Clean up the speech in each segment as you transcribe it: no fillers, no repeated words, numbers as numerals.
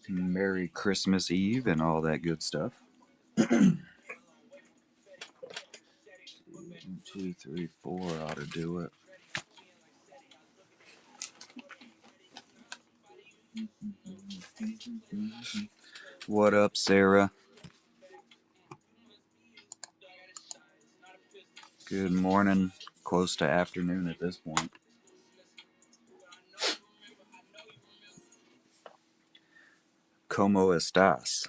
Merry Christmas Eve and all that good stuff. 2, 3, 4 ought to do it. What up, Sarah? Good morning. Close to afternoon at this point. ¿Cómo estás?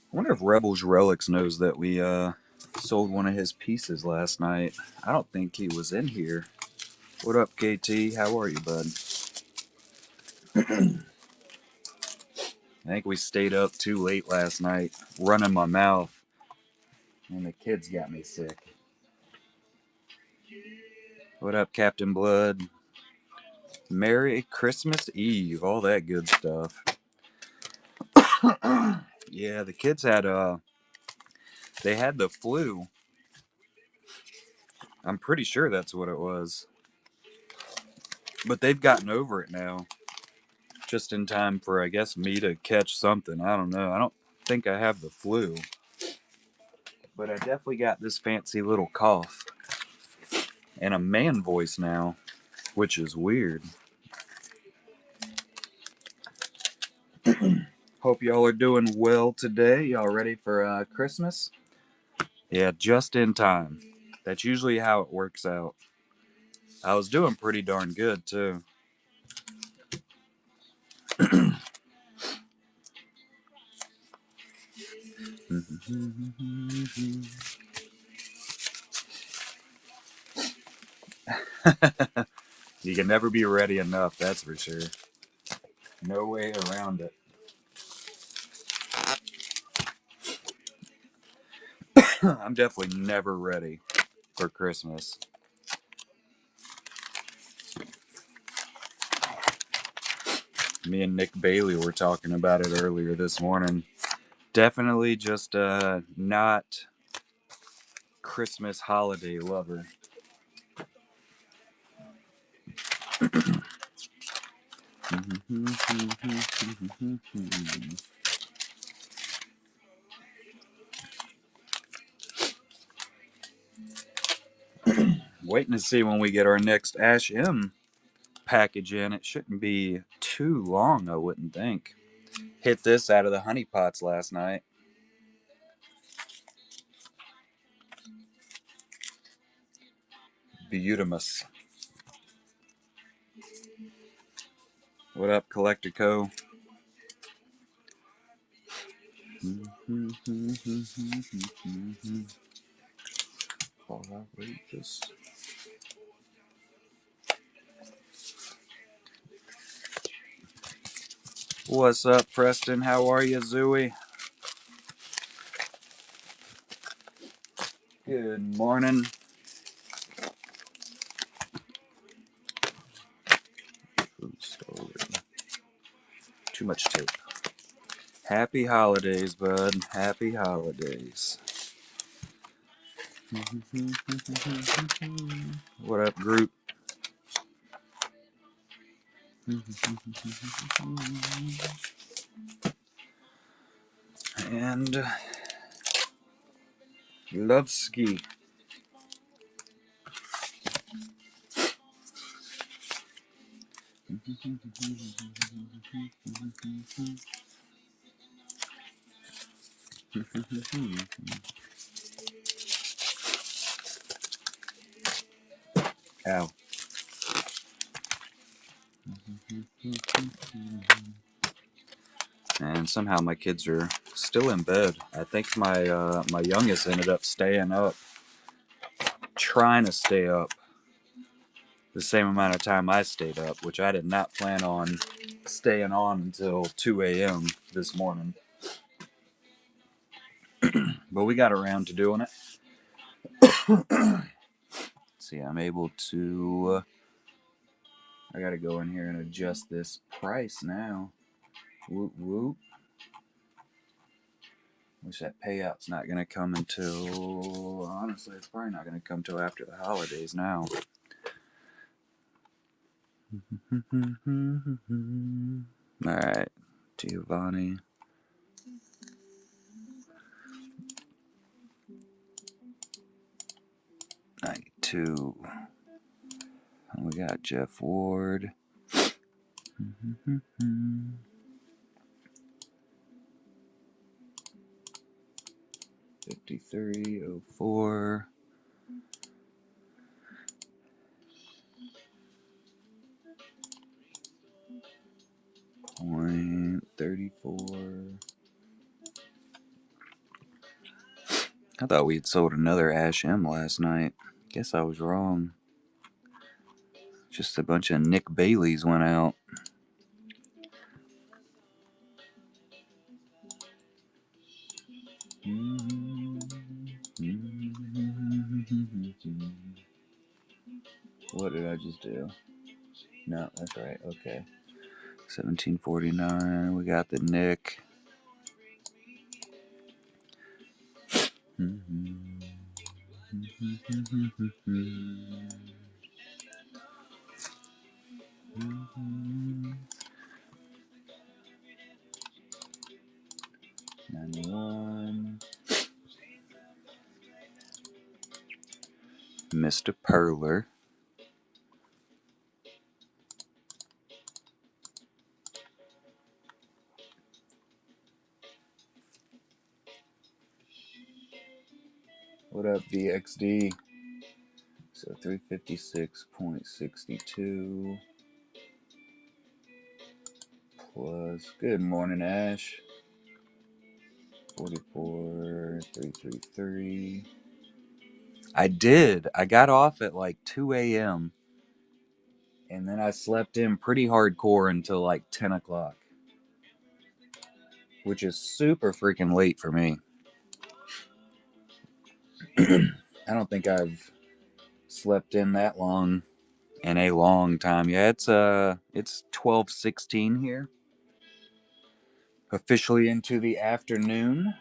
I wonder if Rebels Relics knows that we sold one of his pieces last night. I don't think he was in here. What up, KT? How are you, bud? I think we stayed up too late last night, running my mouth, and the kids got me sick. What up, Captain Blood? Merry Christmas Eve, all that good stuff. Yeah, the kids had they had the flu. I'm pretty sure that's what it was. But they've gotten over it now. Just in time for, I guess, me to catch something. I don't know. I don't think I have the flu. But I definitely got this fancy little cough. And a man voice now, which is weird. Hope y'all are doing well today. Y'all ready for Christmas? Yeah, just in time. That's usually how it works out. I was doing pretty darn good, too. You can never be ready enough, that's for sure. No way around it. I'm definitely never ready for Christmas. Me and Nick Bailey were talking about it earlier this morning. Definitely just not Christmas holiday lover. Waiting to see when we get our next Ash M package in. It shouldn't be too long, I wouldn't think. Hit this out of the honey pots last night. Beautimus. What up, Collector Co? Outrageous. What's up, Preston? How are you, Zooey? Good morning. Too much tape. Happy holidays, bud. Happy holidays. What up, group? And love ski. Ow. And somehow my kids are still in bed. I think my youngest ended up staying up, trying to stay up the same amount of time I stayed up, which I did not plan on staying on until 2 a.m. this morning. But we got around to doing it. See, I'm able to... I gotta go in here and adjust this price now. Whoop whoop. Wish that payout's not gonna come until, honestly, it's probably not gonna come till after the holidays now. Alright, Giovanni. $92. We got Jeff Ward. 5304. .34. I thought we'd sold another Ash M last night. Guess I was wrong. Just a bunch of Nick Baileys went out. What did I just do? No, that's right. Okay. 1749. We got the Nick. $91. Mr. Perler. What up, VXD? So 356.62 plus. Good morning, Ash. 44,333. I did. I got off at like 2 a.m. and then I slept in pretty hardcore until like 10 o'clock, which is super freaking late for me. I don't think I've slept in that long in a long time. Yeah, it's 12:16 here. Officially into the afternoon.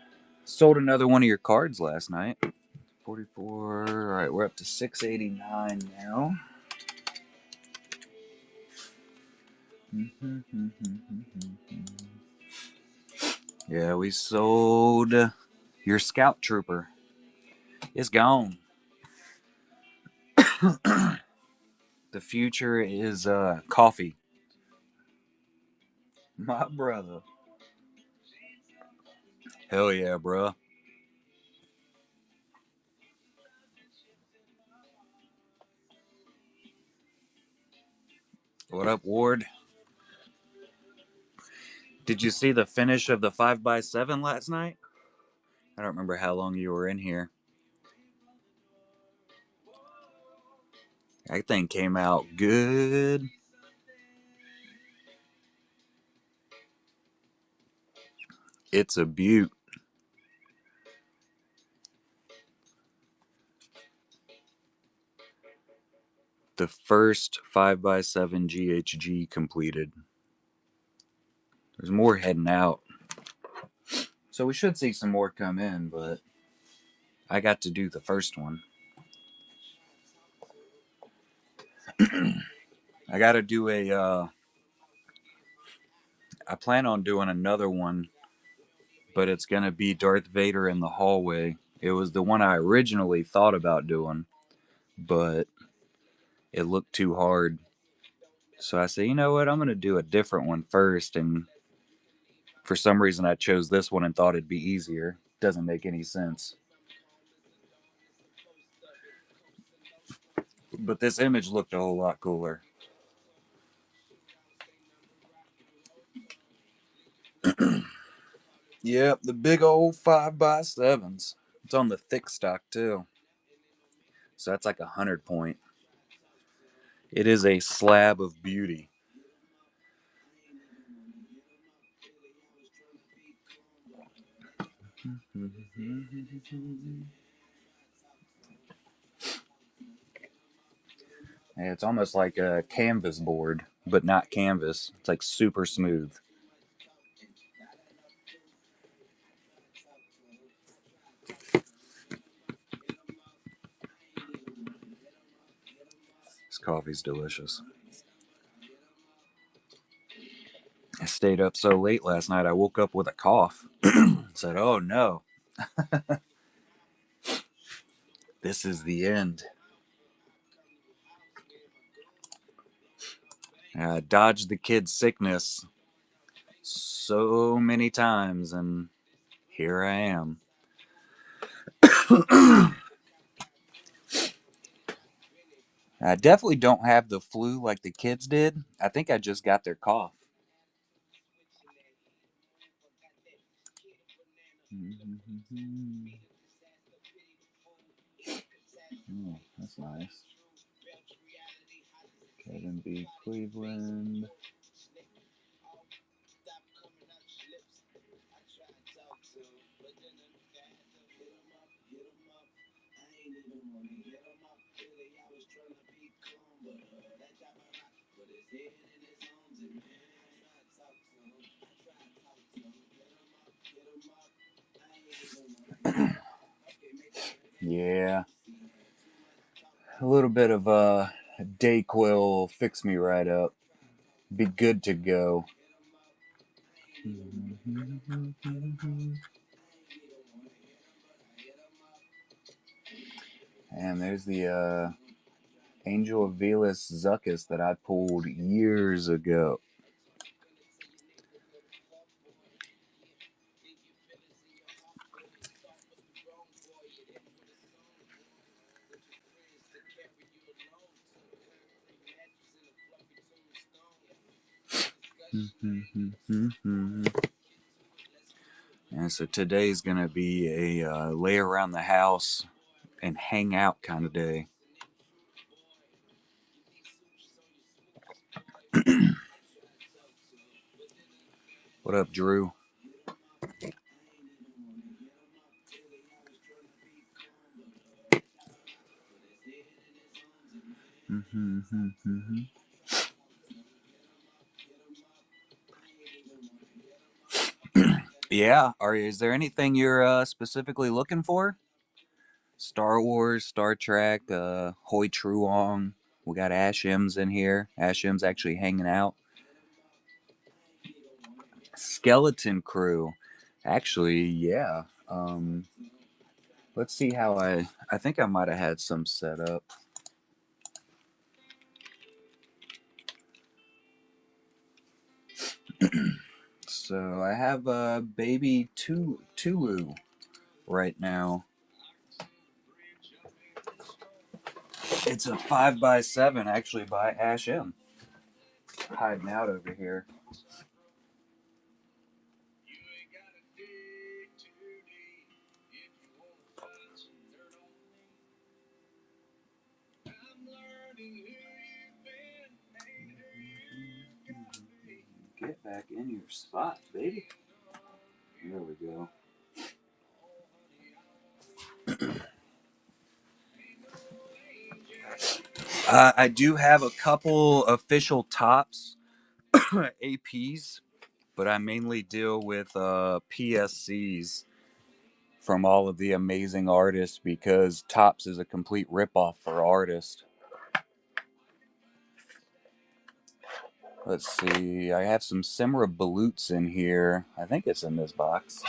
Sold another one of your cards last night. 44. All right, we're up to 689 now. Yeah, we sold your Scout Trooper. It's gone. The future is coffee. My brother. Hell yeah, bruh. What up, Ward? Did you see the finish of the 5x7 last night? I don't remember how long you were in here. That thing came out good. It's a beaut. The first 5x7 GHG completed. There's more heading out. So we should see some more come in, but I got to do the first one. I got to do I plan on doing another one, but it's going to be Darth Vader in the hallway. It was the one I originally thought about doing, but it looked too hard. So I said, you know what? I'm going to do a different one first. And for some reason, I chose this one and thought it'd be easier. Doesn't make any sense. But this image looked a whole lot cooler. Yep, the big old 5x7s. It's on the thick stock too. So that's like 100 point. It is a slab of beauty. Yeah, it's almost like a canvas board, but not canvas. It's like super smooth. This coffee's delicious. I stayed up so late last night, I woke up with a cough. Said, oh no, this is the end. I dodged the kid's sickness so many times, and here I am. I definitely don't have the flu like the kids did. I think I just got their cough. Oh, that's nice. Kevin B. Cleveland. Yeah, a little bit of Dayquil will fix me right up. Be good to go. And there's the Angel of Velas Zuckus that I pulled years ago. And so today's going to be a lay around the house and hang out kind of day. What up, Drew? Yeah. Is there anything you're specifically looking for? Star Wars, Star Trek, Hoi Truong. We got Ashim's in here. Ashim's actually hanging out. Skeleton Crew. Actually, yeah. Let's see how I think I might have had some set up. So I have a baby Tulu right now. It's a 5x7 actually by Ash M. Hiding out over here. Get back in your spot, baby. There we go. I do have a couple official tops APs, but I mainly deal with PSCs from all of the amazing artists because Tops is a complete ripoff for artists. Let's see. I have some Simra Baloots in here. I think it's in this box.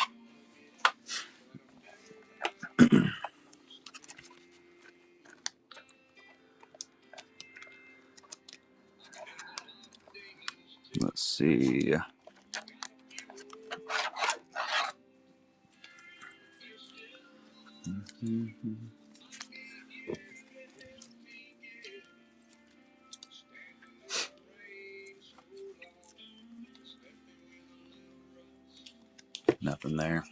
Let's see. Nothing there.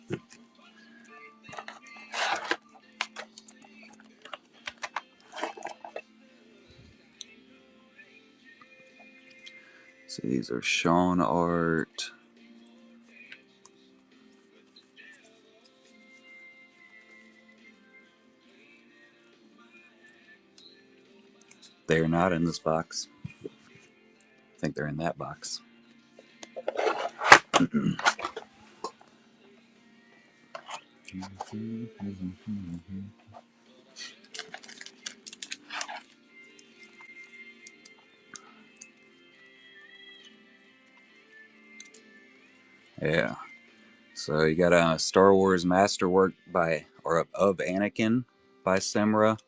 So these are Sean art. They are not in this box. I think they're in that box. Yeah. So you got a Star Wars Masterwork of Anakin by Semra.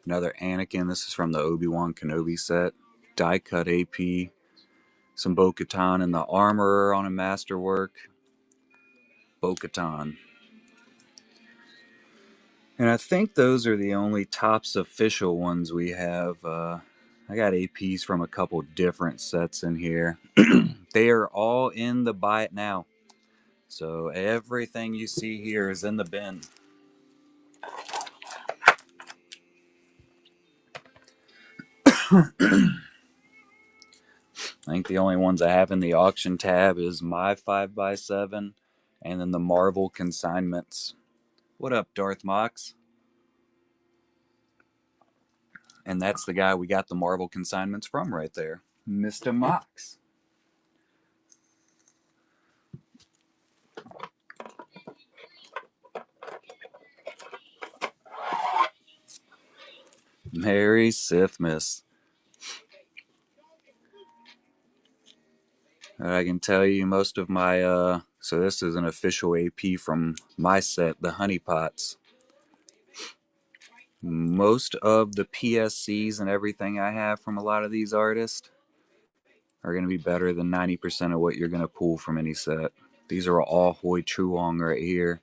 Another Anakin. This is from the Obi-Wan Kenobi set. Die cut AP. Some Bo-Katan in the armor on a Masterwork. Bo-Katan. And I think those are the only Topps official ones we have. I got APs from a couple different sets in here. They are all in the buy it now. So everything you see here is in the bin. I think the only ones I have in the auction tab is my 5x7 and then the Marvel consignments. What up, Darth Mox? And that's the guy we got the Marvel consignments from right there, Mr. Mox. Merry Sithmas. I can tell you most of my, so this is an official AP from my set, the Honey Pots. Most of the PSCs and everything I have from a lot of these artists are going to be better than 90% of what you're going to pull from any set. These are all Hoi Truong right here.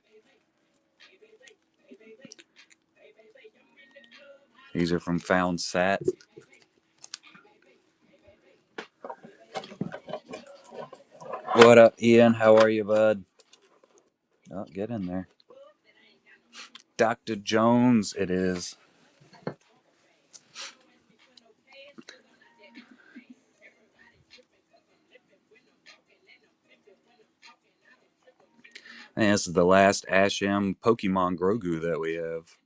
These are from Found Sat. What up, Ian? How are you, bud? Oh, get in there. Dr. Jones, it is. And this is the last Ash M Pokemon Grogu that we have.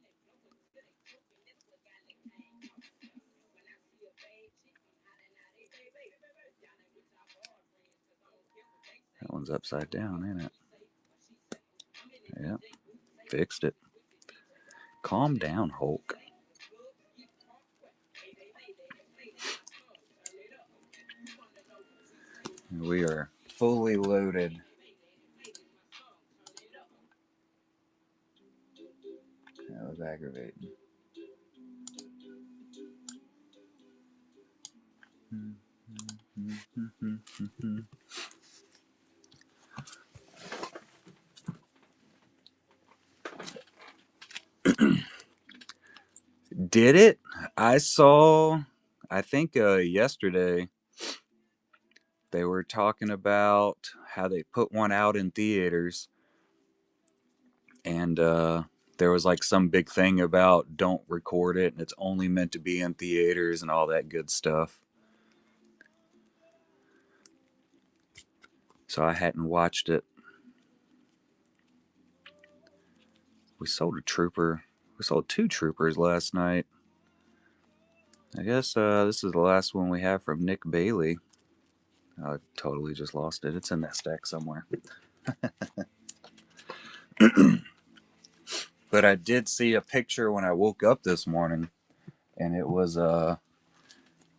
That one's upside down, ain't it? Yep. Fixed it. Calm down, Hulk. We are fully loaded. That was aggravating. Did it? I saw, I think yesterday, they were talking about how they put one out in theaters, and there was like some big thing about don't record it and it's only meant to be in theaters and all that good stuff. So I hadn't watched it. We sold a trooper. We sold 2 troopers last night. I guess this is the last one we have from Nick Bailey. I totally just lost it. It's in that stack somewhere. But I did see a picture when I woke up this morning, and it was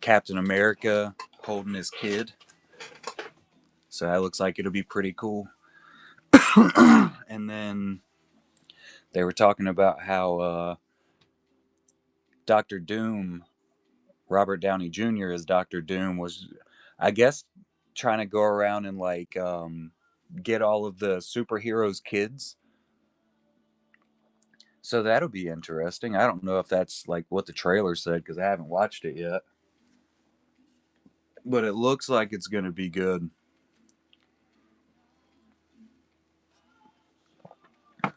Captain America holding his kid. So that looks like it'll be pretty cool. And then they were talking about how Dr. Doom, Robert Downey Jr. as Dr. Doom, was, I guess, trying to go around and like get all of the superheroes' kids. So that'll be interesting. I don't know if that's like what the trailer said because I haven't watched it yet. But it looks like it's going to be good.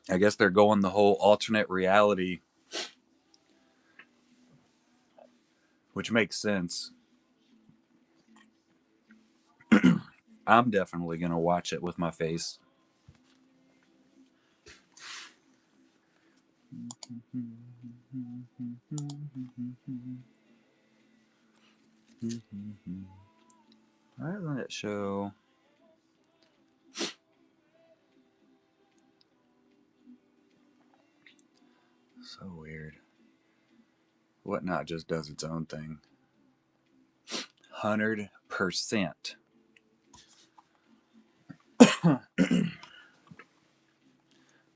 I guess they're going the whole alternate reality, which makes sense. I'm definitely going to watch it with my face. Why doesn't it show? So weird. Whatnot just does its own thing. 100%.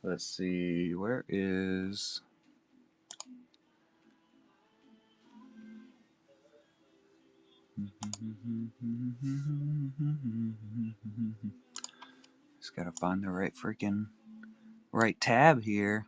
Let's see, where is... Just gotta find the right tab here.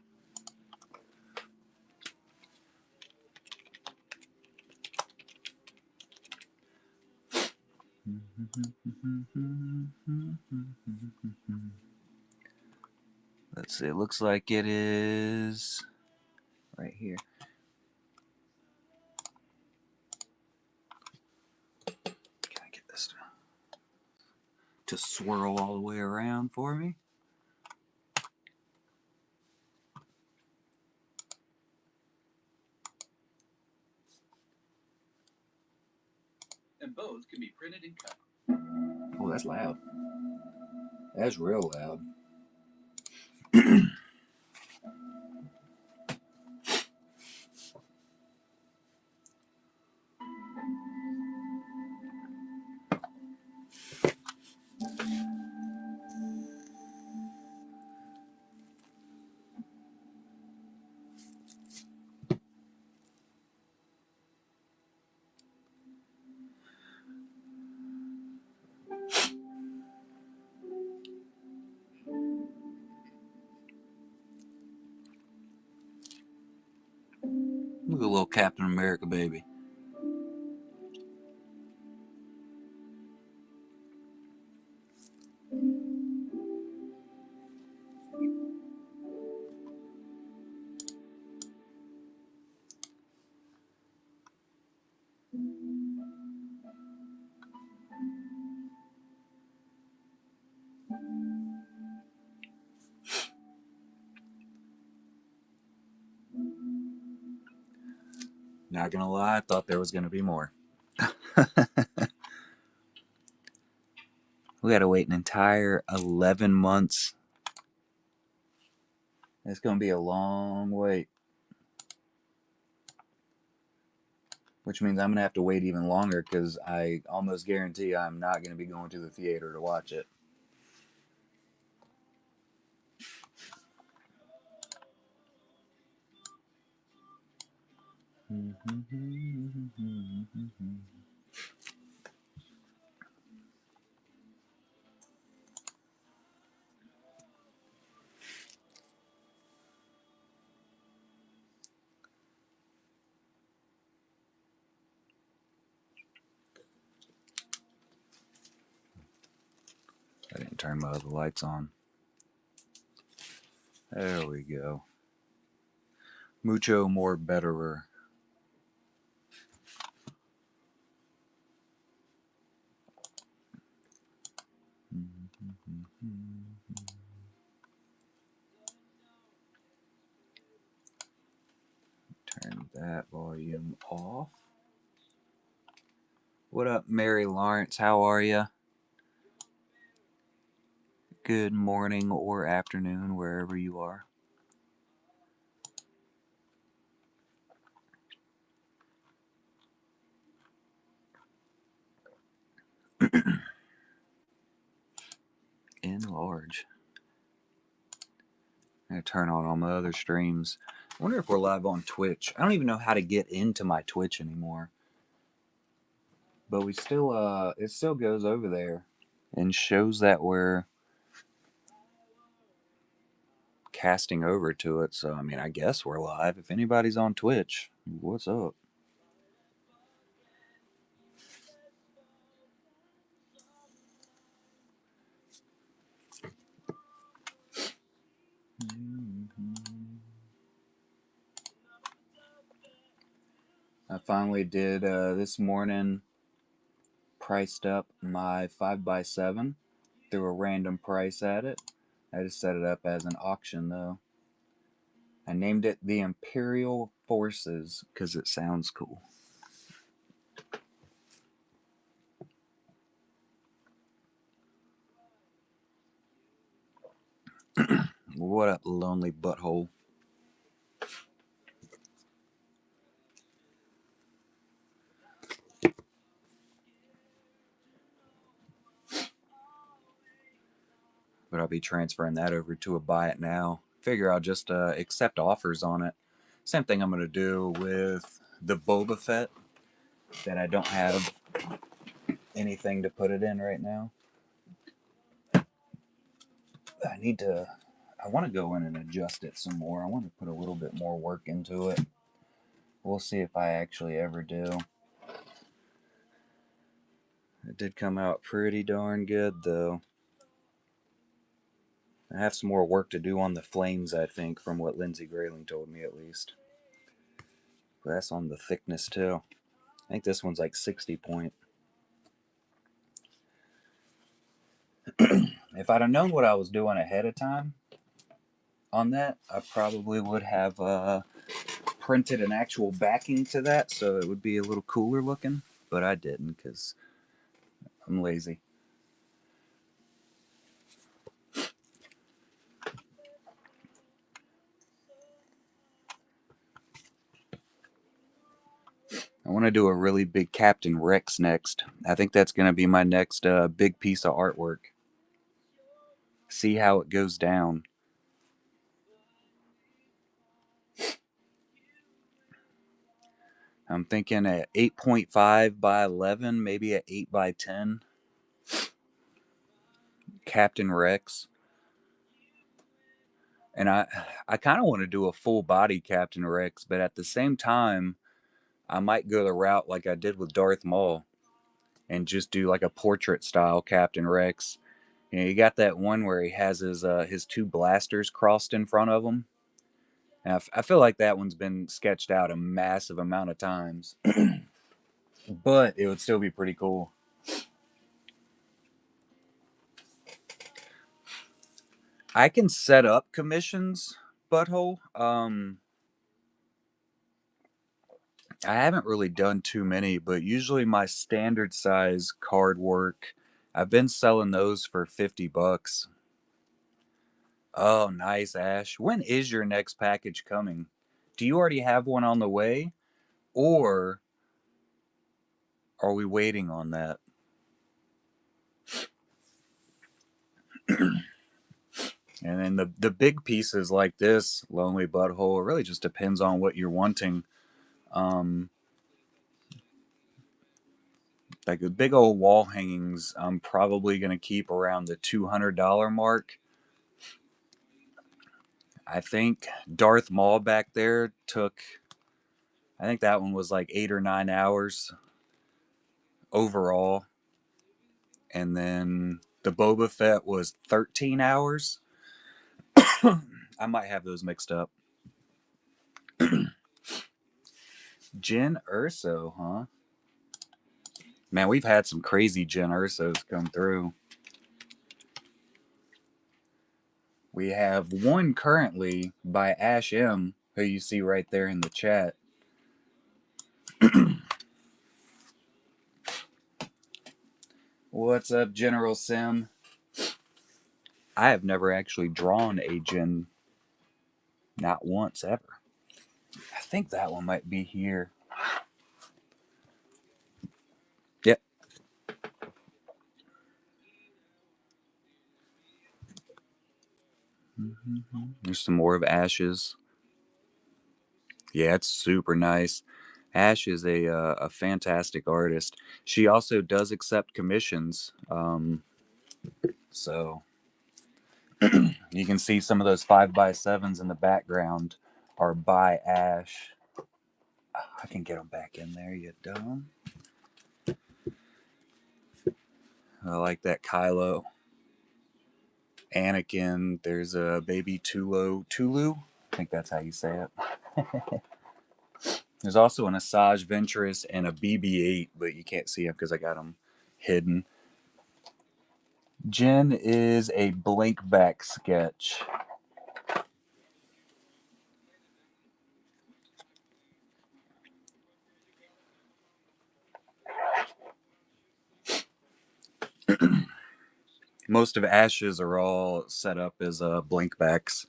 Let's see, it looks like it is right here. Can I get this to swirl all the way around for me? And both can be printed and cut. Oh, that's loud. That's real loud. Look at little Captain America, baby. Not gonna lie, I thought there was gonna be more. We gotta wait an entire 11 months. It's gonna be a long wait. Which means I'm gonna have to wait even longer because I almost guarantee I'm not gonna be going to the theater to watch it. I didn't turn my other lights on. There we go. Mucho more betterer. Turn that volume off. What up, Mary Lawrence? How are you? Good morning or afternoon, wherever you are. Enlarge. I'm going to turn on all my other streams. I wonder if we're live on Twitch. I don't even know how to get into my Twitch anymore. But we still, it still goes over there and shows that we're casting over to it. So, I mean, I guess we're live. If anybody's on Twitch, what's up? I finally did this morning, priced up my 5x7, threw a random price at it. I just set it up as an auction though. I named it the Imperial Forces because it sounds cool. What up, lonely butthole? But I'll be transferring that over to a buy it now. Figure I'll just accept offers on it. Same thing I'm going to do with the Boba Fett that I don't have anything to put it in right now. I want to go in and adjust it some more. I want to put a little bit more work into it. We'll see if I actually ever do. It did come out pretty darn good, though. I have some more work to do on the flames, I think, from what Lindsey Grayling told me at least. But that's on the thickness, too. I think this one's like 60 point. If I'd have known what I was doing ahead of time on that, I probably would have printed an actual backing to that so it would be a little cooler looking. But I didn't because I'm lazy. I want to do a really big Captain Rex next. I think that's going to be my next big piece of artwork. See how it goes down. I'm thinking at 8.5 by 11, maybe at 8 by 10. Captain Rex. And I kind of want to do a full body Captain Rex, but at the same time, I might go the route like I did with Darth Maul and just do like a portrait style Captain Rex. You know, you got that one where he has his two blasters crossed in front of him. And I feel like that one's been sketched out a massive amount of times, but it would still be pretty cool. I can set up commissions, butthole. I haven't really done too many, but usually my standard size card work, I've been selling those for $50. Oh, nice, Ash. When is your next package coming? Do you already have one on the way, or are we waiting on that? And then the big pieces like this, Lonely Butthole, it really just depends on what you're wanting. Um, like the big old wall hangings, I'm probably going to keep around the $200 mark. I think Darth Maul back there took, I think that one was like 8 or 9 hours overall. And then the Boba Fett was 13 hours. I might have those mixed up. Jyn Erso, huh? Man, we've had some crazy Jyn Ersos come through. We have one currently by Ash M, who you see right there in the chat. What's up, General Sim? I have never actually drawn a Jyn, not once ever. I think that one might be here. Yep. There's some more of Ash's. Yeah, it's super nice. Ash is a fantastic artist. She also does accept commissions. So you can see some of those 5x7s in the background are by Ash. I can get them back in there, you dumb. I like that Kylo. Anakin. There's a baby Tulu. I think that's how you say it. There's also an Asajj Ventress and a BB-8, but you can't see them because I got them hidden. Jyn is a blank back sketch. Most of Ash's are all set up as blank backs.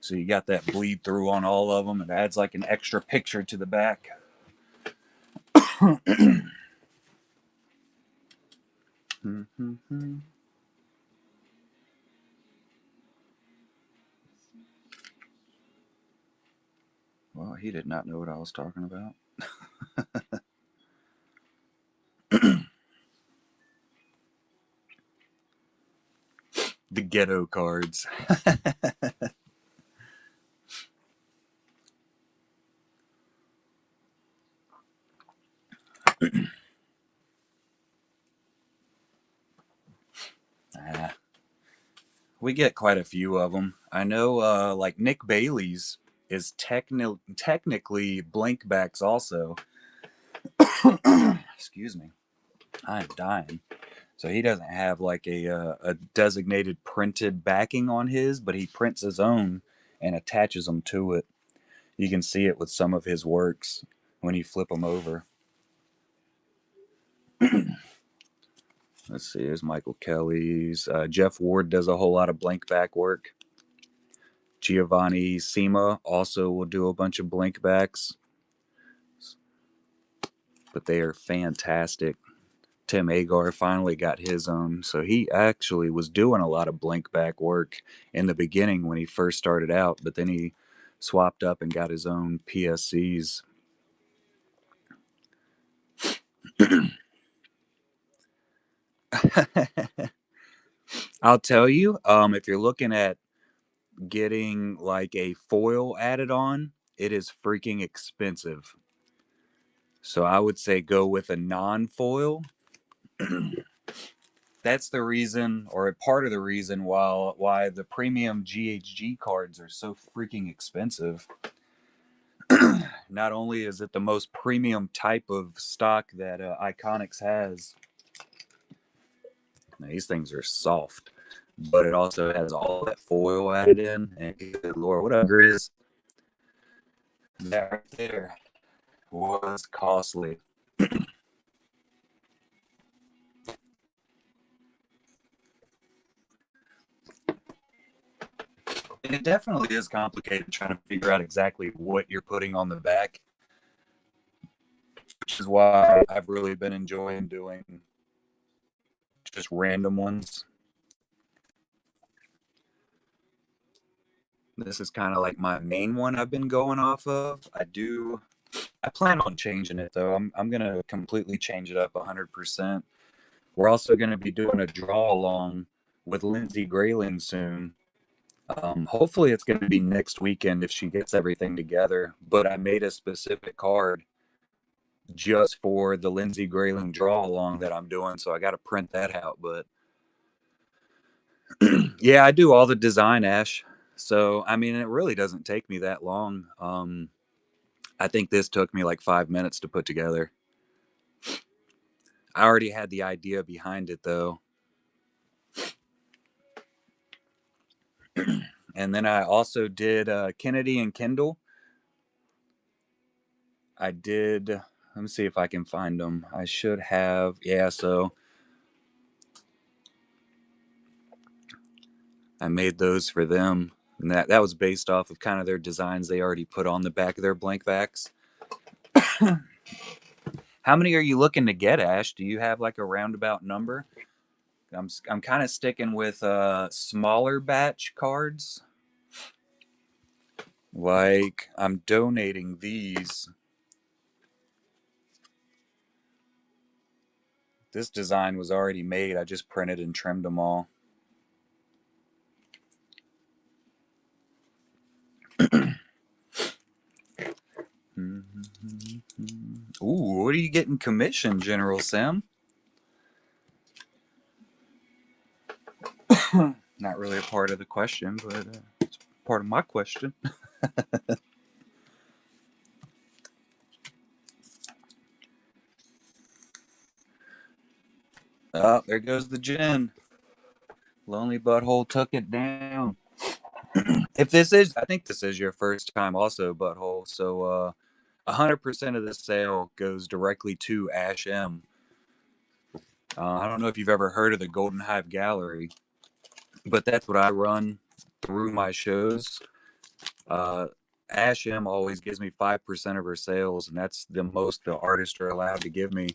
So you got that bleed through on all of them. It adds like an extra picture to the back. Well, he did not know what I was talking about. The ghetto cards. We get quite a few of them. I know, like Nick Bailey's is technically blank backs also. Excuse me, I'm dying. So he doesn't have like a designated printed backing on his, but he prints his own and attaches them to it. You can see it with some of his works when you flip them over. Let's see, here's Michael Kelly's. Jeff Ward does a whole lot of blank back work. Giovanni Sima also will do a bunch of blank backs, but they are fantastic. Tim Agar finally got his own, so he actually was doing a lot of blank back work in the beginning when he first started out, but then he swapped up and got his own PSCs. I'll tell you, if you're looking at getting like a foil added on, it is freaking expensive. So I would say go with a non-foil. That's the reason, or a part of the reason, why the premium GHG cards are so freaking expensive. Not only is it the most premium type of stock that Iconics has, now, these things are soft, but it also has all that foil added in. And good Lord, what up, Grizz? That right there was costly. It definitely is complicated trying to figure out exactly what you're putting on the back, which is why I've really been enjoying doing just random ones. This is kind of like my main one I've been going off of. I plan on changing it though. I'm gonna completely change it up 100%. We're also gonna be doing a draw along with Lindsay Grayling soon. Hopefully it's gonna be next weekend if she gets everything together. But I made a specific card just for the Lindsay Grayling draw along that I'm doing, so I got to print that out. But yeah, I do all the design, Ash. So I mean, it really doesn't take me that long. I think this took me like 5 minutes to put together. I already had the idea behind it though. And then I also did Kennedy and Kendall. I did. Let me see if I can find them. I should have. Yeah, so I made those for them. And that was based off of kind of their designs they already put on the back of their blank backs. How many are you looking to get, Ash? Do you have like a roundabout number? I'm kind of sticking with smaller batch cards. Like I'm donating these. This design was already made. I just printed and trimmed them all. Ooh, what are you getting commission, General Sam? Not really a part of the question, but it's part of my question. Oh, there goes the gin. Lonely Butthole took it down. If this is, I think this is your first time also, Butthole. So 100% of the sale goes directly to Ash M. I don't know if you've ever heard of the Golden Hive Gallery, but that's what I run through my shows. Uh, Ash M always gives me 5% of her sales, and that's the most the artists are allowed to give me.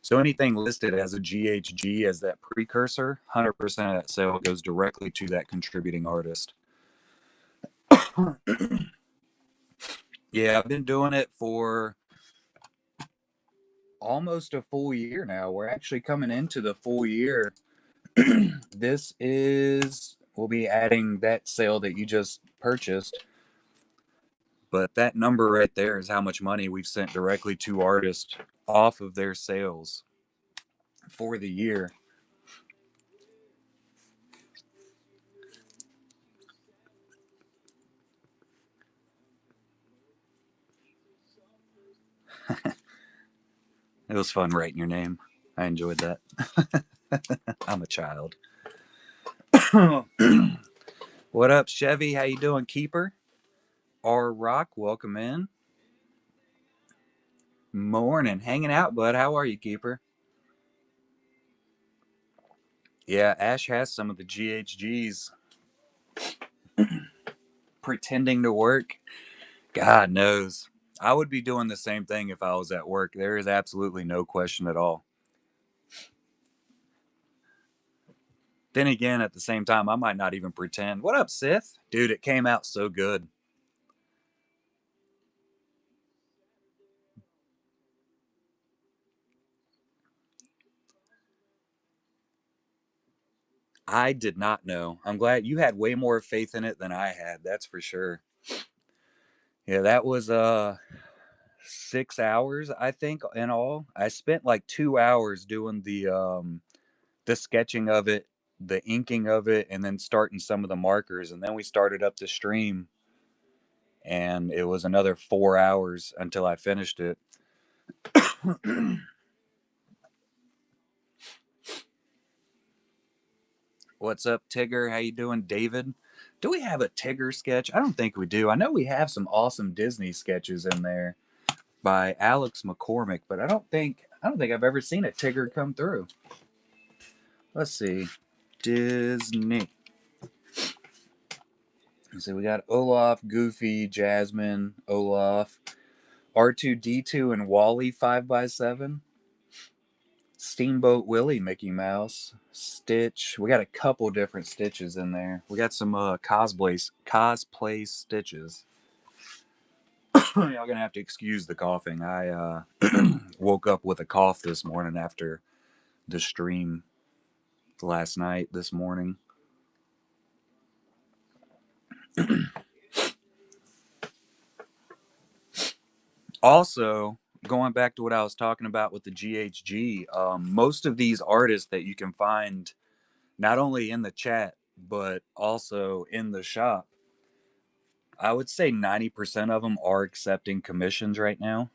So anything listed as a GHG as that precursor, 100% of that sale goes directly to that contributing artist. Yeah, I've been doing it for almost a full year now. We're actually coming into the full year. This is, we'll be adding that sale that you just purchased. But that number right there is how much money we've sent directly to artists off of their sales for the year. It was fun writing your name. I enjoyed that. I'm a child. What up, Chevy? How you doing, Keeper? R Rock, welcome in. Morning, hanging out, bud. How are you, Keeper? Yeah, Ash has some of the GHGs pretending to work. God knows. I would be doing the same thing if I was at work. There is absolutely no question at all. Then again, at the same time, I might not even pretend. What up, Sith? Dude, it came out so good. I did not know. I'm glad you had way more faith in it than I had. That's for sure. Yeah, that was 6 hours, I think, in all. I spent like 2 hours doing the sketching of it, the inking of it, and then starting some of the markers. And then we started up the stream, and it was another 4 hours until I finished it. What's up, Tigger? How you doing, David? Do we have a Tigger sketch? I don't think we do. I know we have some awesome Disney sketches in there by Alex McCormick, but I don't think I've ever seen a Tigger come through. Let's see. Disney. So we got Olaf, Goofy, Jasmine, Olaf, R2D2 and Wally 5x7, Steamboat Willie, Mickey Mouse, Stitch. We got a couple different Stitches in there. We got some cosplay Stitches. Y'all gonna have to excuse the coughing. I woke up with a cough this morning after the stream last night, this morning. Also, going back to what I was talking about with the GHG, most of these artists that you can find not only in the chat but also in the shop, I would say 90% of them are accepting commissions right now.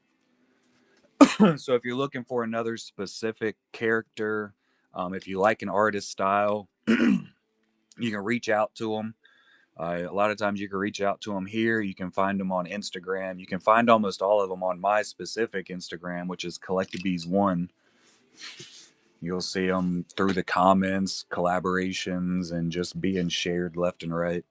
So if you're looking for another specific character, if you like an artist style, you can reach out to them. A lot of times you can reach out to them here. You can find them on Instagram. You can find almost all of them on my specific Instagram, which is Collectabees1. You'll see them through the comments, collaborations, and just being shared left and right.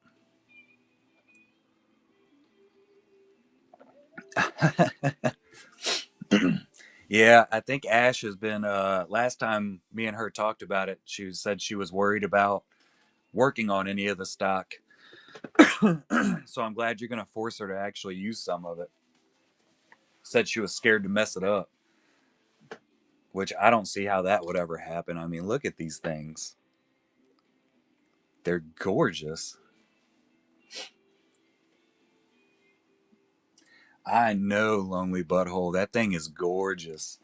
Yeah, I think Ash has been. Last time me and her talked about it, she said she was worried about working on any of the stock. So I'm glad you're going to force her to actually use some of it. Said she was scared to mess it up, which I don't see how that would ever happen. I mean, look at these things. They're gorgeous. I know, Lonely Butthole. That thing is gorgeous.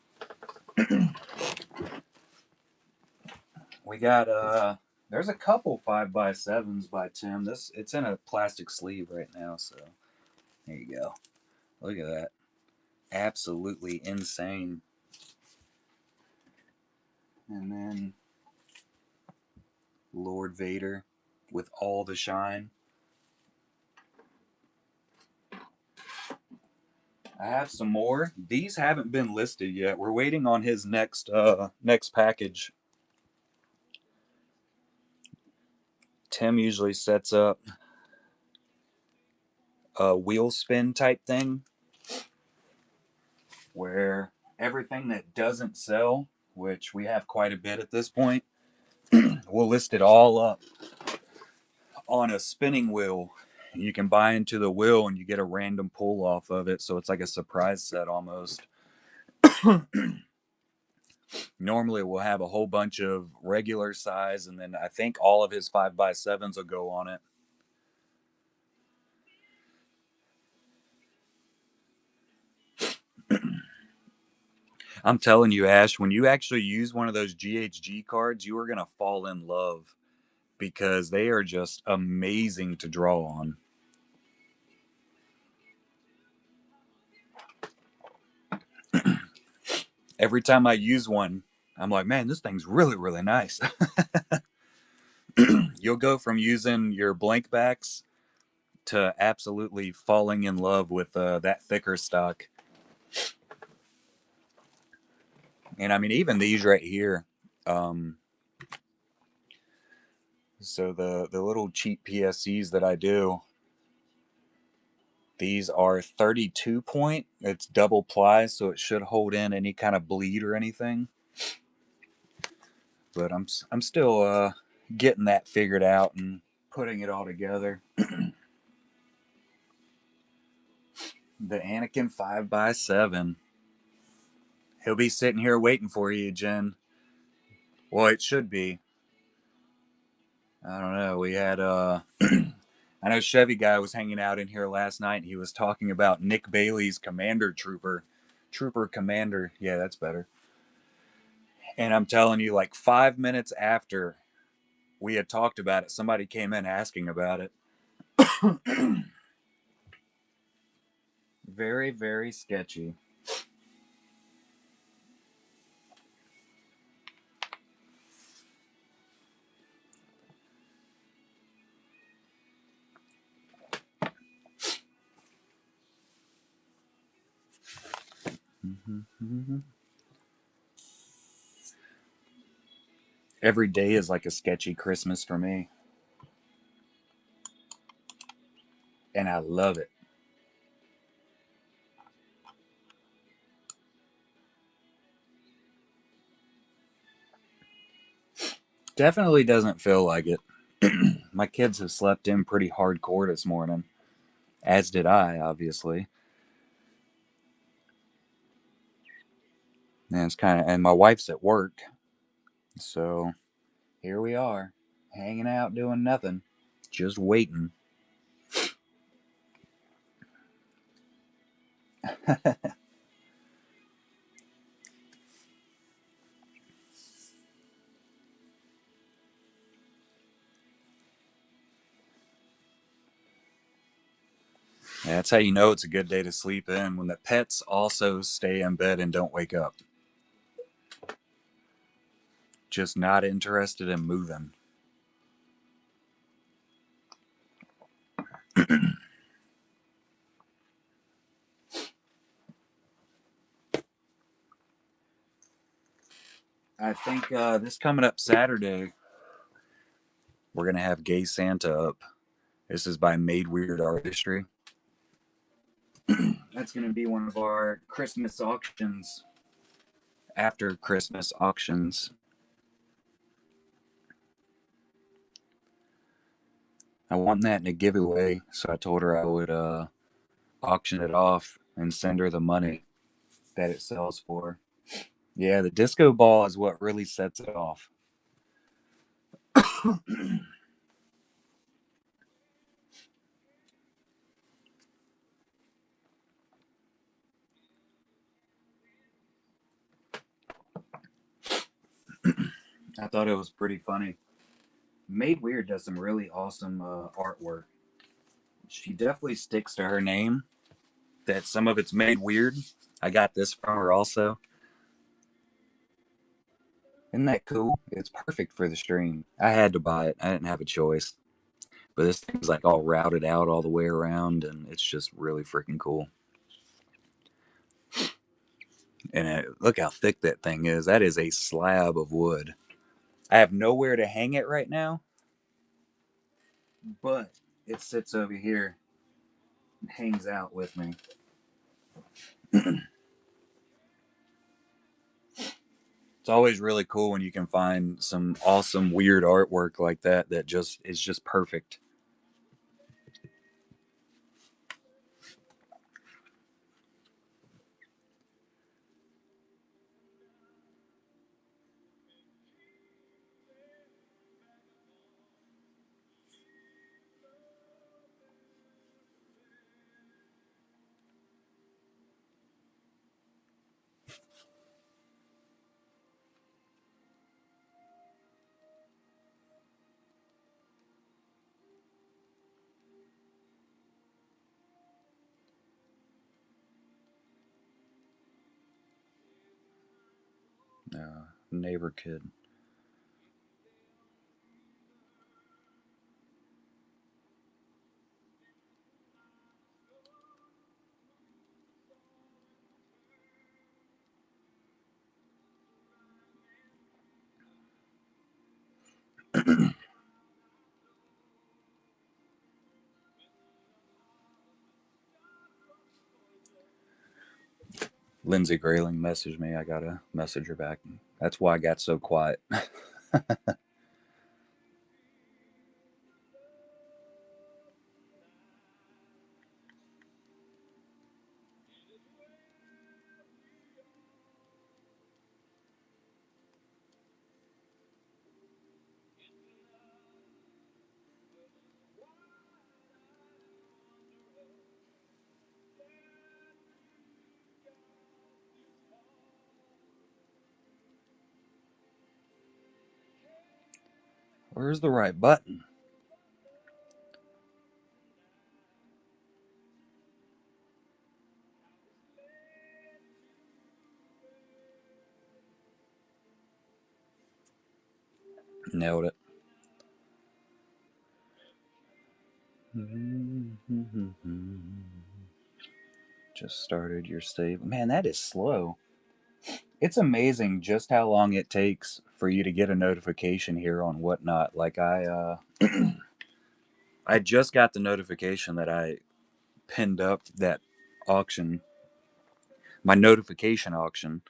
We got there's a couple 5x7s by Tim. This it's in a plastic sleeve right now, so there you go. Look at that. Absolutely insane. And then Lord Vader with all the shine. I have some more. These haven't been listed yet. We're waiting on his next package. Tim usually sets up wheel spin type thing where everything that doesn't sell, which we have quite a bit at this point, we'll list it all up on a spinning wheel. You can buy into the wheel and you get a random pull off of it, so it's like a surprise set almost. Normally we'll have a whole bunch of regular size, and then I think all of his 5x7s will go on it. I'm telling you, Ash, when you actually use one of those GHG cards, you are going to fall in love because they are just amazing to draw on. Every time I use one, I'm like, man, this thing's really, really nice. You'll go from using your blank backs to absolutely falling in love with that thicker stock. And I mean, even these right here. So the little cheap PSCs that I do, these are 32 point. It's double ply, so it should hold in any kind of bleed or anything. But I'm still getting that figured out and putting it all together. The Anakin 5x7. He'll be sitting here waiting for you, Jen. Well, it should be. I don't know. We had I know Chevy guy was hanging out in here last night and he was talking about Nick Bailey's Commander Trooper. Trooper Commander. Yeah, that's better. And I'm telling you, like 5 minutes after we had talked about it, somebody came in asking about it. Very, very sketchy. Every day is like a sketchy Christmas for me. And I love it. Definitely doesn't feel like it. My kids have slept in pretty hardcore this morning, as did I, obviously. And it's kind of, and my wife's at work, so here we are, hanging out, doing nothing, just waiting. That's how you know it's a good day to sleep in, when the pets also stay in bed and don't wake up. Just not interested in moving. I think this coming up Saturday, we're going to have Gay Santa up. This is by Made Weird Artistry. That's going to be one of our Christmas auctions, after Christmas auctions. I won that in a giveaway, so I told her I would auction it off and send her the money that it sells for. Yeah, the disco ball is what really sets it off. I thought it was pretty funny. Made Weird does some really awesome artwork. She definitely sticks to her name. That some of it's made weird. I got this from her also. Isn't that cool? It's perfect for the stream. I had to buy it. I didn't have a choice. But this thing's like all routed out all the way around, and it's just really freaking cool. And look how thick that thing is. That is a slab of wood. I have nowhere to hang it right now, but it sits over here. hangs out with me. It's always really cool when you can find some awesome weird artwork like that that just is just perfect. Neighbor kid. Lindsay Grayling messaged me. I gotta message her back. That's why I got so quiet. Where's the right button? Nailed it. Just started your save. Man, that is slow. It's amazing just how long it takes for you to get a notification here on Whatnot. Like I just got the notification that I pinned up that auction, my notification auction.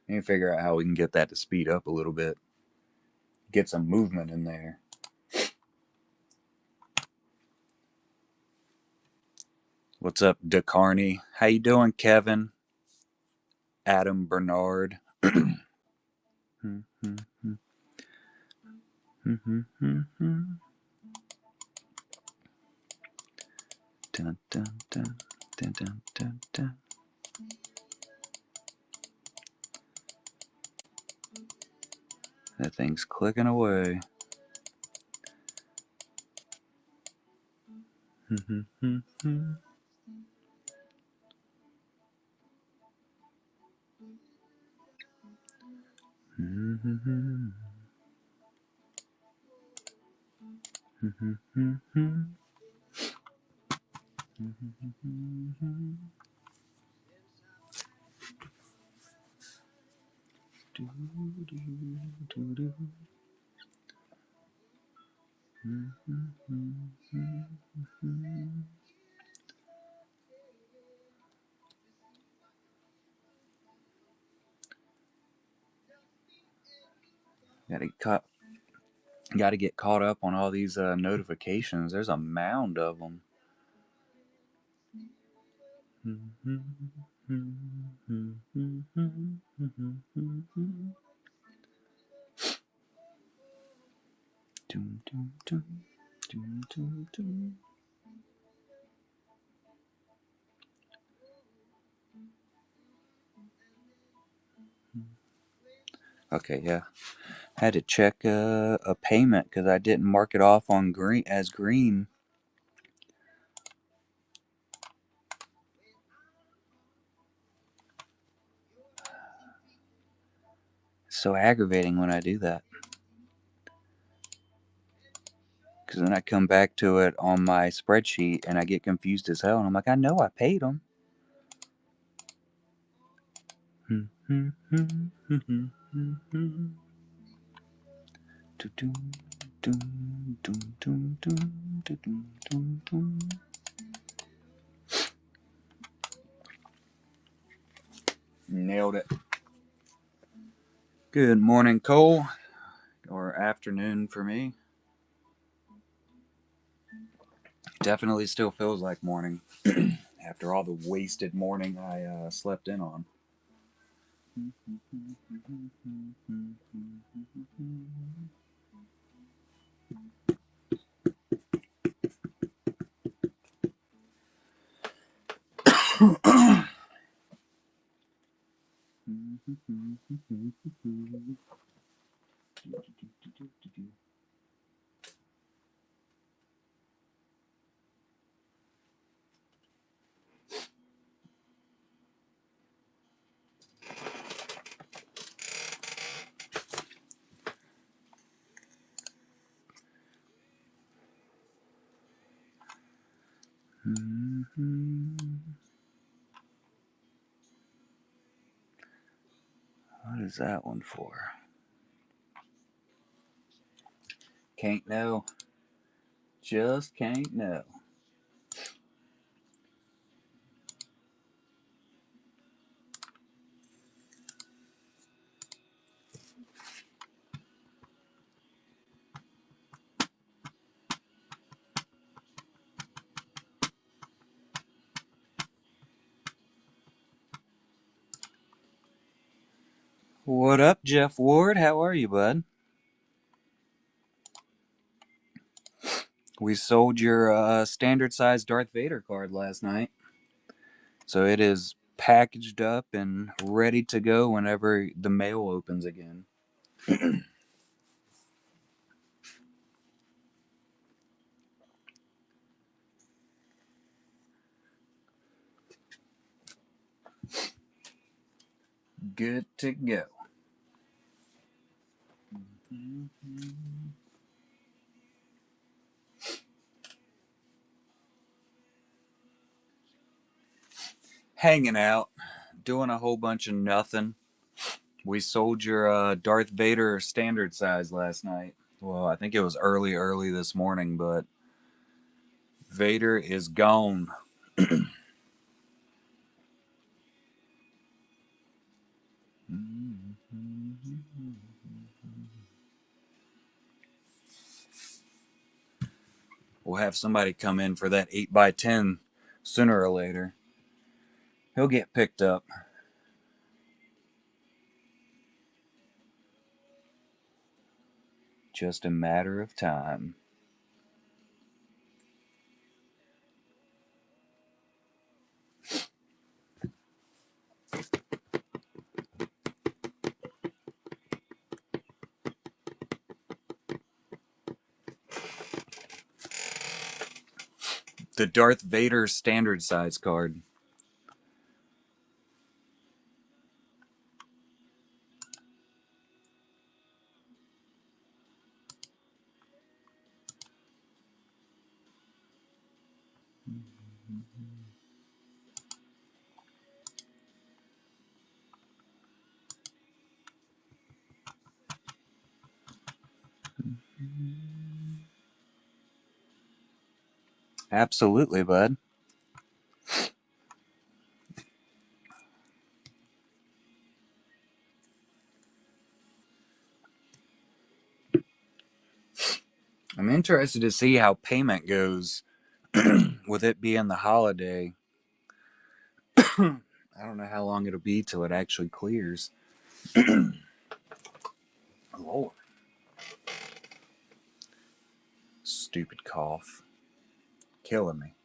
I need to figure out how we can get that to speed up a little bit, get some movement in there. What's up, DeCarney? How you doing, Kevin? Adam Bernard. Dun, dun, dun, dun, dun, dun, dun. That thing's clicking away. Got to get caught up on all these notifications. There's a mound of them. Okay, yeah. Had to check a payment because I didn't mark it off on green as green. It's so aggravating when I do that. Because then I come back to it on my spreadsheet and I get confused as hell. And I'm like, I know I paid them. Nailed it. Good morning, Cole. Or afternoon for me. Definitely still feels like morning after all the wasted morning I slept in on. What is that one for? Can't know. Just can't know. What up, Jeff Ward? How are you, bud? We sold your standard size Darth Vader card last night. So it is packaged up and ready to go whenever the mail opens again. Good to go. Hanging out, doing a whole bunch of nothing. We sold your Darth Vader standard size last night. Well, I think it was early this morning, but Vader is gone. We'll have somebody come in for that 8x10 sooner or later. He'll get picked up. Just a matter of time. The Darth Vader standard size card. Absolutely, bud. I'm interested to see how payment goes with it being the holiday. I don't know how long it'll be till it actually clears. Lord. Stupid cough. Killing me.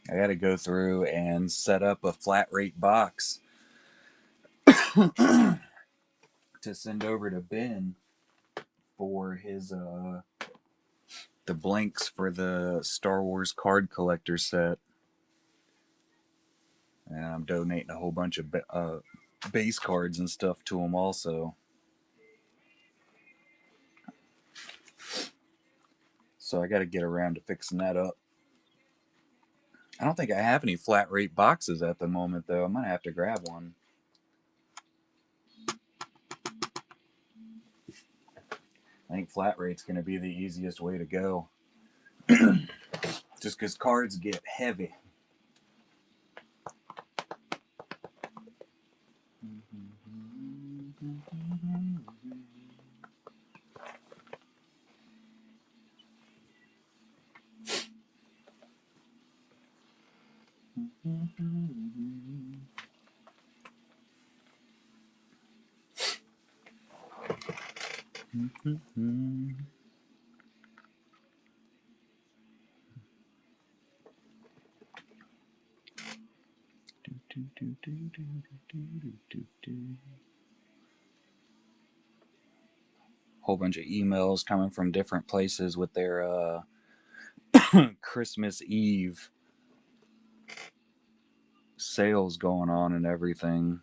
I gotta go through and set up a flat rate box to send over to Ben for his the blanks for the Star Wars card collector set. And I'm donating a whole bunch of base cards and stuff to him also. So I got to get around to fixing that up. I don't think I have any flat rate boxes at the moment, though. I might have to grab one. I think flat rate's going to be the easiest way to go. Just because cards get heavy. Whole bunch of emails coming from different places with their Christmas Eve sales going on and everything.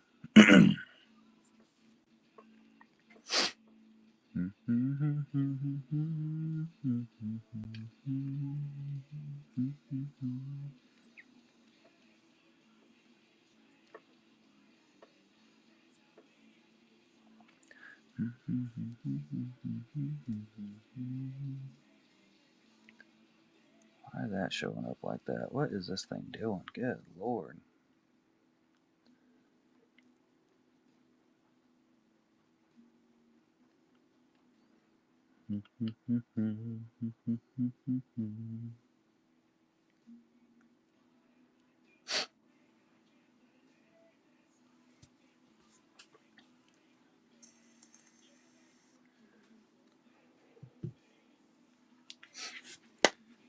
Why is that showing up like that? What is this thing doing? Good Lord.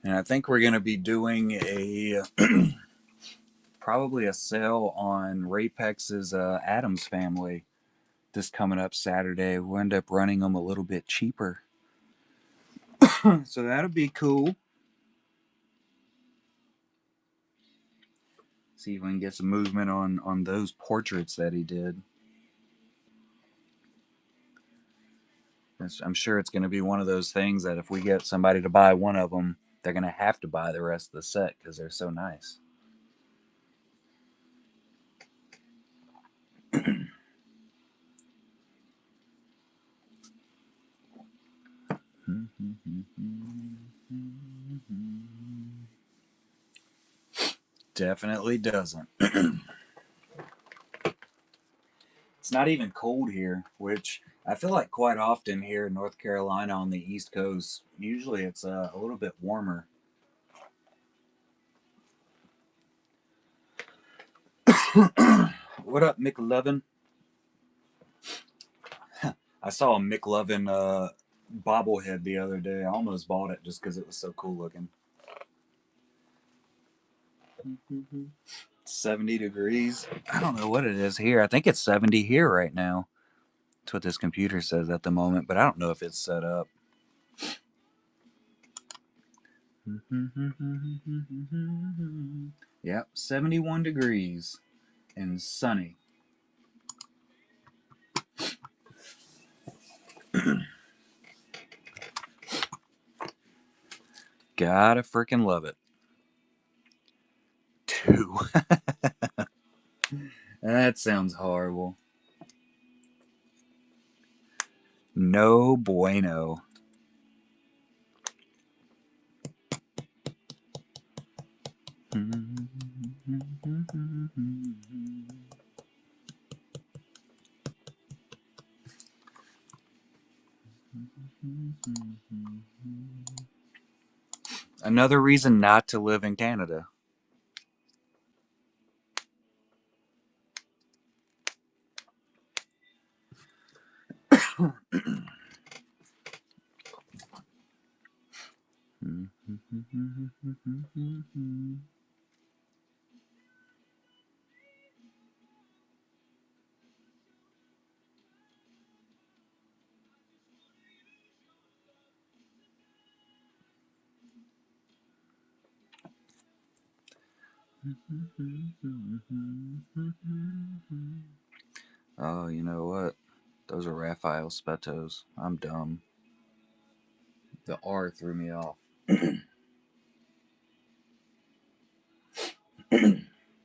And I think we're going to be doing a probably a sale on Rapex's Addams Family this coming up Saturday. We'll end up running them a little bit cheaper. So that'll be cool. See if we can get some movement on those portraits that he did. I'm sure it's going to be one of those things that if we get somebody to buy one of them, they're going to have to buy the rest of the set because they're so nice. Definitely doesn't. It's not even cold here, which I feel like quite often here in North Carolina on the East Coast, usually it's a little bit warmer. What up, McLovin? I saw a McLovin bobblehead the other day. I almost bought it just because it was so cool looking. 70 degrees. I don't know what it is here. I think it's 70 here right now. That's what this computer says at the moment, but I don't know if it's set up. Yep, 71 degrees and sunny. Gotta freaking love it. 2. That sounds horrible. No bueno. Another reason not to live in Canada. Oh, you know what? Those are Raphael Spetos. I'm dumb. The R threw me off.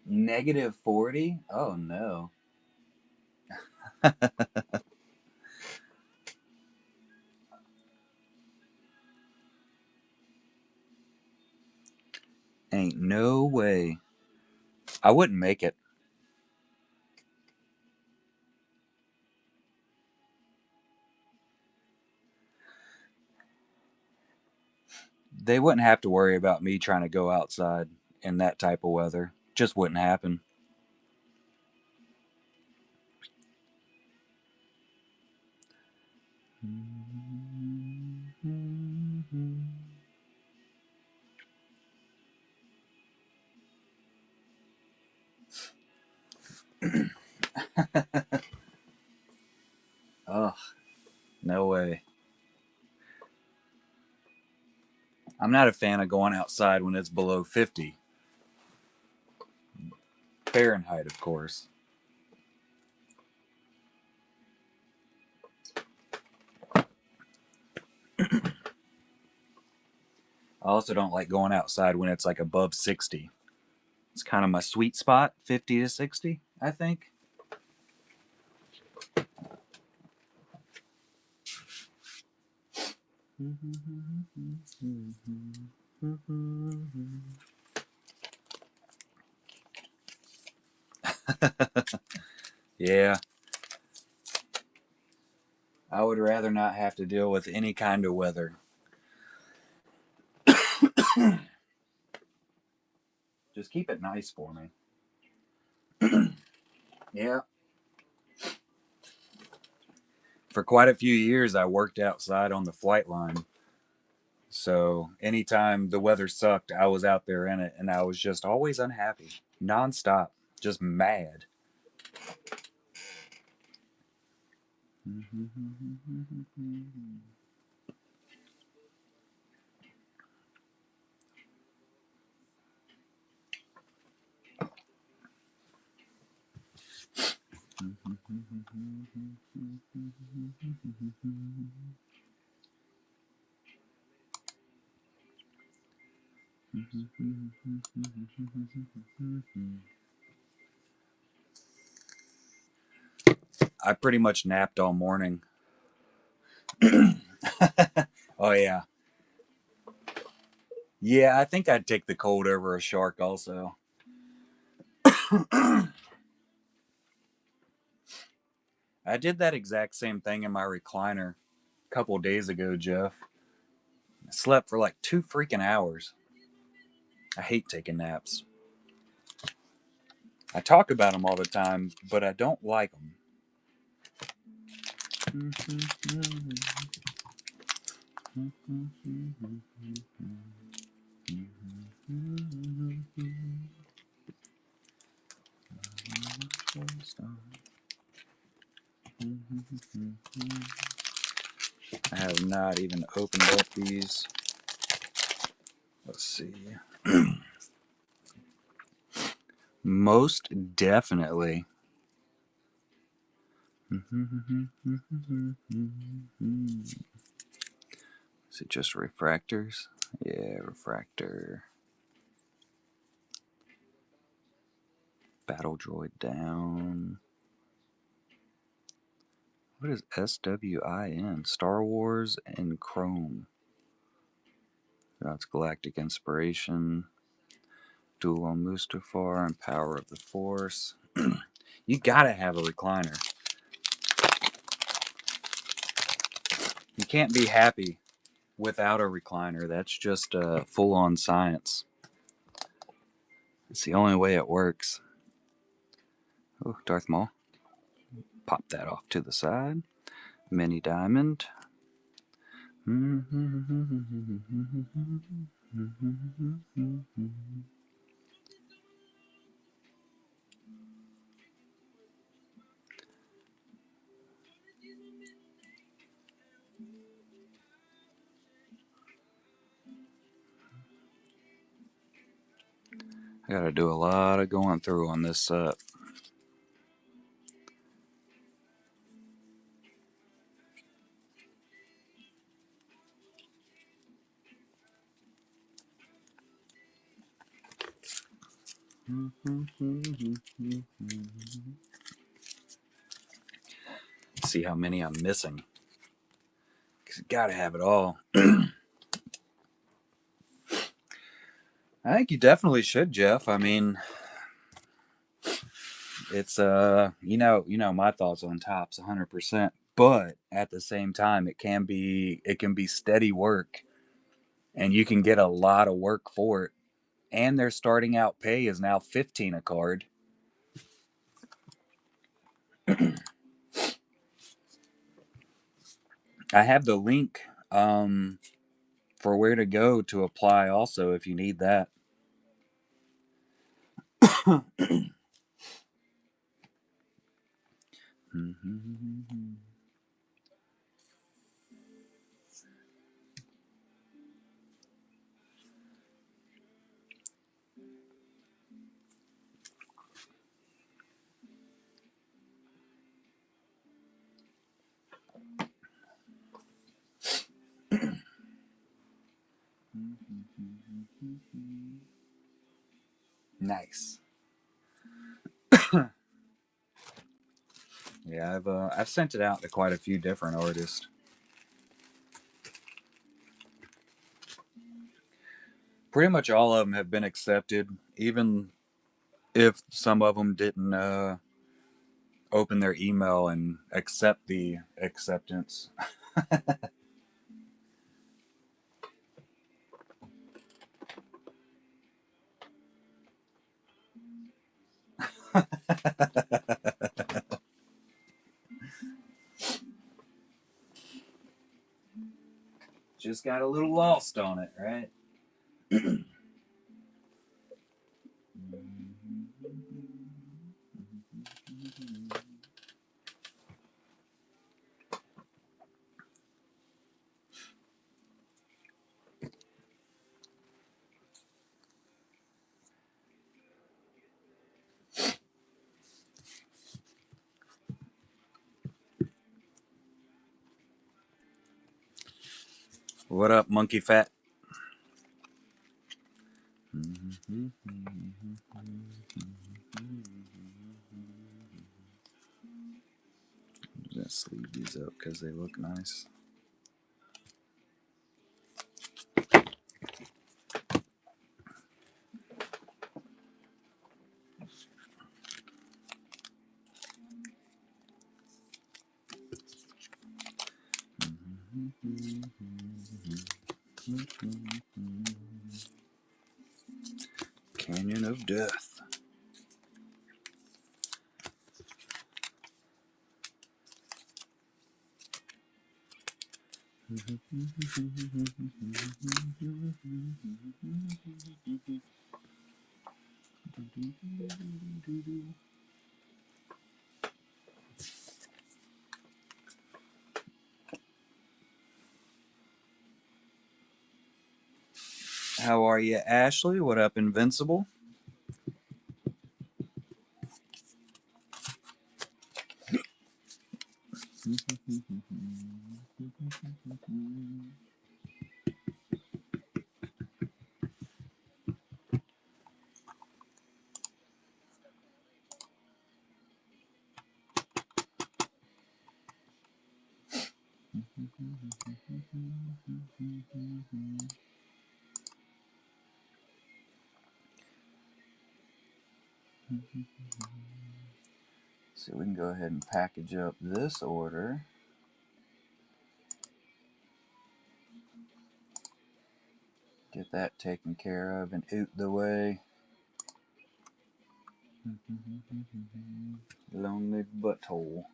Negative 40? Oh no. No way. I wouldn't make it. They wouldn't have to worry about me trying to go outside in that type of weather. Just wouldn't happen. Ugh, no way. I'm not a fan of going outside when it's below 50 Fahrenheit, of course. I also don't like going outside when it's like above 60. It's kind of my sweet spot, 50 to 60, I think. Yeah. I would rather not have to deal with any kind of weather. Just keep it nice for me. Yeah. For quite a few years, I worked outside on the flight line. So anytime the weather sucked, I was out there in it, and I was just always unhappy, nonstop, just mad. I pretty much napped all morning. Oh yeah. Yeah, I think I'd take the cold over a shark also. I did that exact same thing in my recliner a couple days ago, Jeff. I slept for like 2 freaking hours. I hate taking naps. I talk about them all the time, but I don't like them. I have not even opened up these. Let's see. Most definitely. Is it just refractors? Yeah, refractor. Battle droid down. What is SWIN? Star Wars and Chrome. That's Galactic Inspiration. Duel on Mustafar and Power of the Force. You gotta have a recliner. You can't be happy without a recliner. That's just full on science. It's the only way it works. Oh, Darth Maul. Pop that off to the side. Mini Diamond. I gotta do a lot of going through on this set. See how many I'm missing. Because you gotta have it all. I think you definitely should, Jeff. I mean, it's you know my thoughts on tops 100%, but at the same time it can be steady work and you can get a lot of work for it. And their starting out pay is now 15 a card. I have the link for where to go to apply also if you need that. Nice. Yeah, I've sent it out to quite a few different artists. Pretty much all of them have been accepted, even if some of them didn't open their email and accept the acceptance. Just got a little lost on it, right? What up, Monkey Fat? Just leave these up because they look nice. Canyon of Death. How are you, Ashley? What up, Invincible? So we can go ahead and package up this order. Get that taken care of and out the way. Lonely butthole.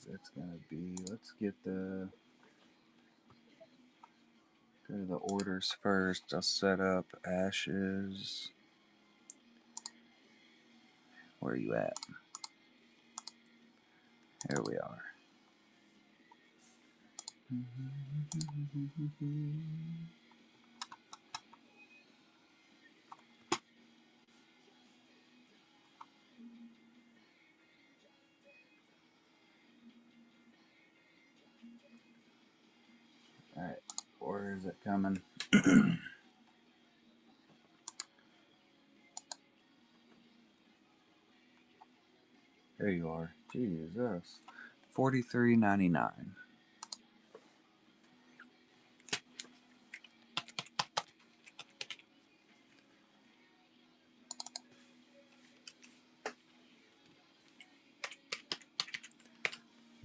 That's gonna be. Let's get the go to the orders first. I'll set up Ashes. Where are you at? Here we are. All right, where is it coming? There you are. Jesus. $43.99.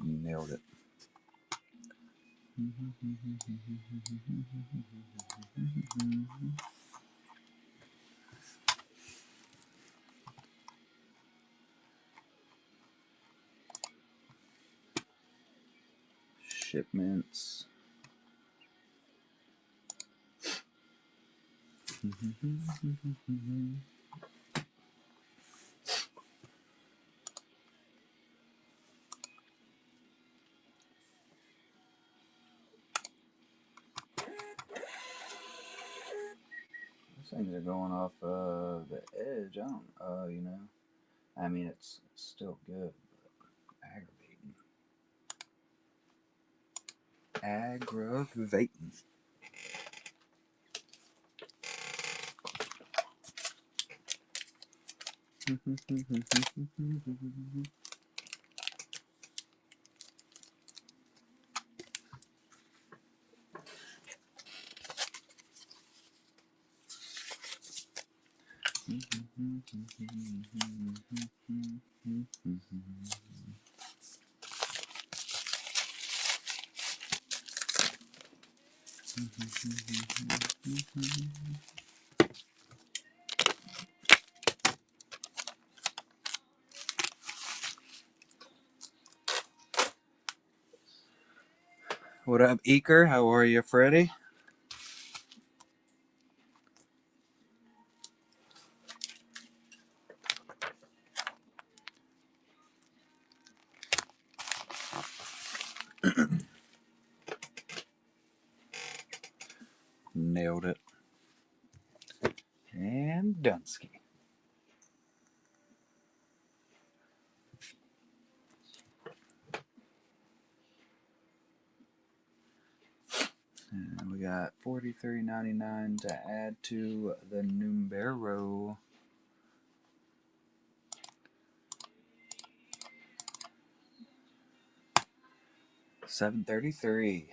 Nailed it. Shipments. These things are going off the edge. I don't, I mean, it's still good, but aggravating. What up, Eker? How are you, Freddie? Nailed it. And Dunsky. And we got $43.99 to add to the numero. $7.33.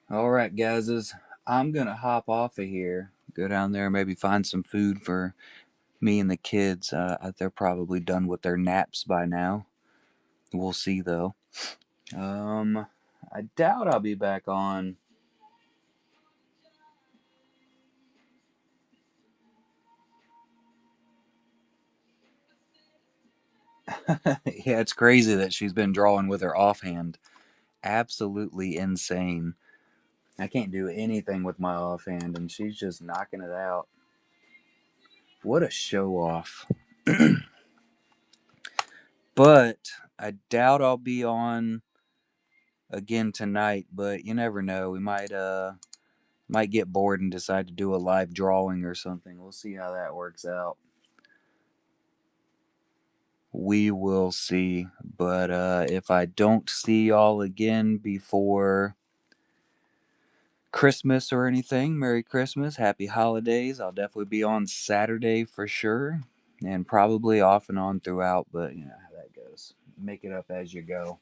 All right, guys, I'm gonna hop off of here. Go down there, maybe find some food for me and the kids. They're probably done with their naps by now. We'll see though. I doubt I'll be back on. Yeah, it's crazy that she's been drawing with her offhand. Absolutely insane. I can't do anything with my offhand, and she's just knocking it out. What a show off. But I doubt I'll be on again tonight, but you never know. We might get bored and decide to do a live drawing or something. We'll see how that works out. We will see. But if I don't see y'all again before Christmas or anything, Merry Christmas, Happy Holidays. I'll definitely be on Saturday for sure, and probably off and on throughout, but you know how that goes. Make it up as you go.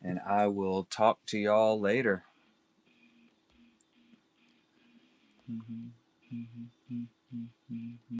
And I will talk to y'all later.